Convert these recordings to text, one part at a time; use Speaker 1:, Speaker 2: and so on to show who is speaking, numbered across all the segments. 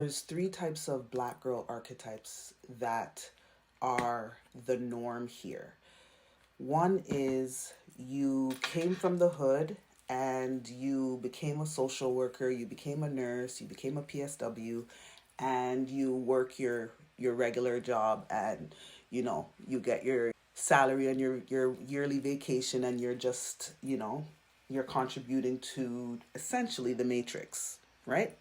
Speaker 1: There's three types of black girl archetypes that are the norm here. One is you came from the hood and you became a social worker, you became a nurse, you became a PSW, and you work your regular job, and you get your salary and your yearly vacation, and you're just, you're contributing to essentially the matrix, right?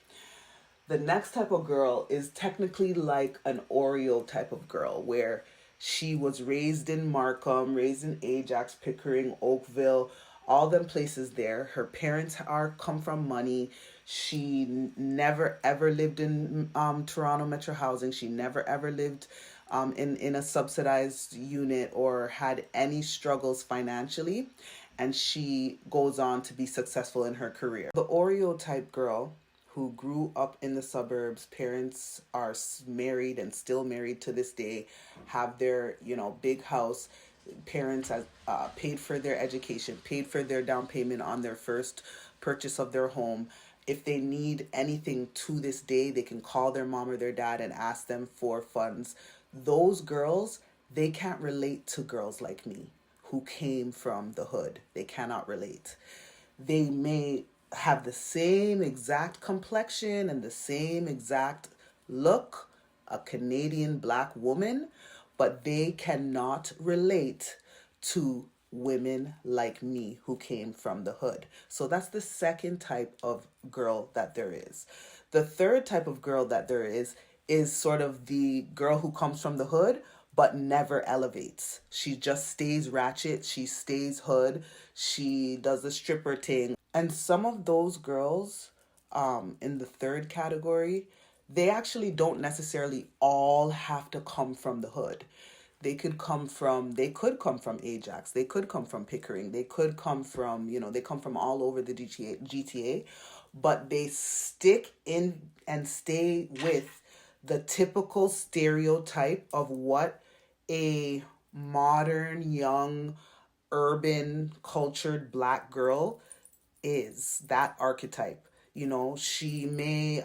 Speaker 1: The next type of girl is technically like an Oreo type of girl, where she was raised in Markham, raised in Ajax, Pickering, Oakville, all them places there. Her parents are come from money. She never ever lived in Toronto Metro housing. She never ever lived in a subsidized unit or had any struggles financially. And she goes on to be successful in her career. The Oreo type girl who grew up in the suburbs, parents are married and still married to this day, have their, big house. Parents has paid for their education, paid for their down payment on their first purchase of their home. If they need anything to this day, they can call their mom or their dad and ask them for funds. Those girls, they can't relate to girls like me who came from the hood. They cannot relate. They may have the same exact complexion and the same exact look, a Canadian black woman, but they cannot relate to women like me who came from the hood. So that's the second type of girl that there is. The third type of girl that there is sort of the girl who comes from the hood but never elevates. She just stays ratchet, she stays hood, she does the stripper thing. And some of those girls in the third category, they actually don't necessarily all have to come from the hood. They could come from Ajax, they could come from Pickering, they could come from, they come from all over the GTA, but they stick in and stay with the typical stereotype of what a modern, young, urban, cultured black girl is. That archetype. She may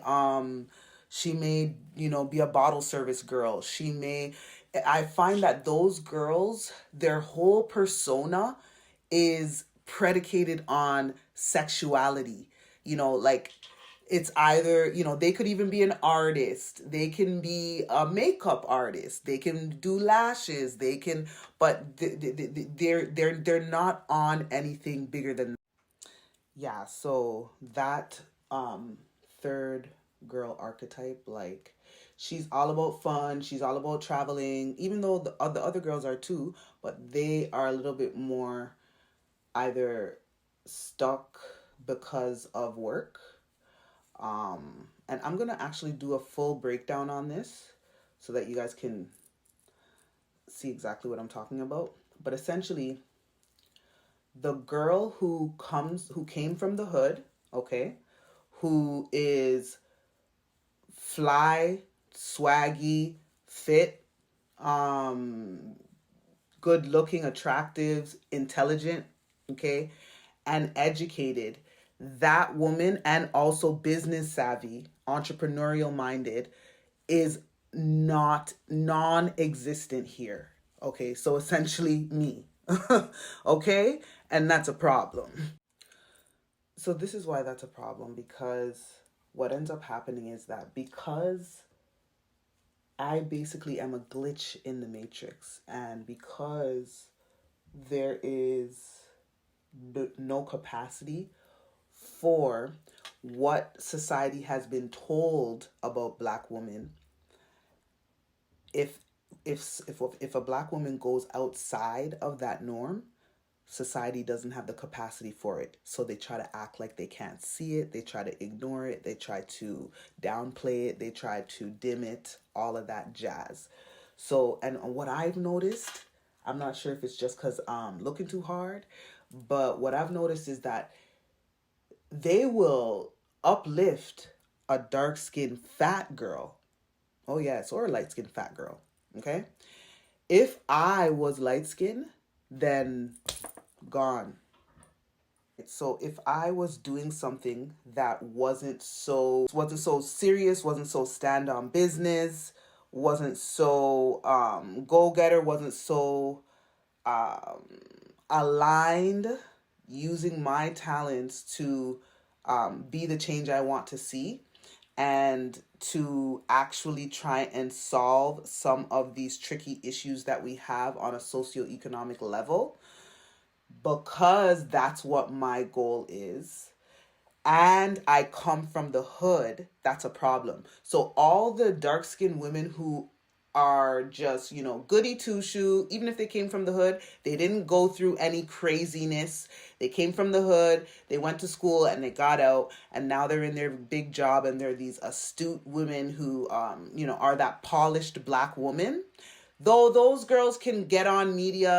Speaker 1: be a bottle service girl. I find that those girls, their whole persona is predicated on sexuality. Like, it's either, they could even be an artist, they can be a makeup artist, they can do lashes, they can, but they're not on anything bigger than. Yeah, so that third girl archetype, like, she's all about fun, she's all about traveling, even though the other girls are too, but they are a little bit more either stuck because of work. And I'm gonna actually do a full breakdown on this so that you guys can see exactly what I'm talking about. But essentially, the girl who came from the hood, okay, who is fly, swaggy, fit, um, good looking, attractive, intelligent, okay, and educated. That woman, and also business savvy, entrepreneurial minded, is not non existent here. Okay, so essentially me. Okay, and that's a problem. So this is why that's a problem, because what ends up happening is that because I basically am a glitch in the matrix, and because there is no capacity for what society has been told about black women. If if if if a black woman goes outside of that norm, society doesn't have the capacity for it, so they try to act like they can't see it, they try to ignore it, they try to downplay it, they try to dim it, all of that jazz. So, and what I've noticed, I'm not sure if it's just because I'm looking too hard, but what I've noticed is that they will uplift a dark skinned fat girl. Oh yes, or a light skinned fat girl. Okay. If I was light skinned, then gone. So if I was doing something that wasn't so serious, wasn't so stand on business, wasn't so go getter, wasn't so um, aligned, using my talents to be the change I want to see, and to actually try and solve some of these tricky issues that we have on a socioeconomic level, because that's what my goal is, and I come from the hood, that's a problem. So all the dark skinned women who are just, goody two shoe, even if they came from the hood, they didn't go through any craziness. They came from the hood, they went to school and they got out, and now they're in their big job, and they're these astute women who, are that polished black woman. Though those girls can get on media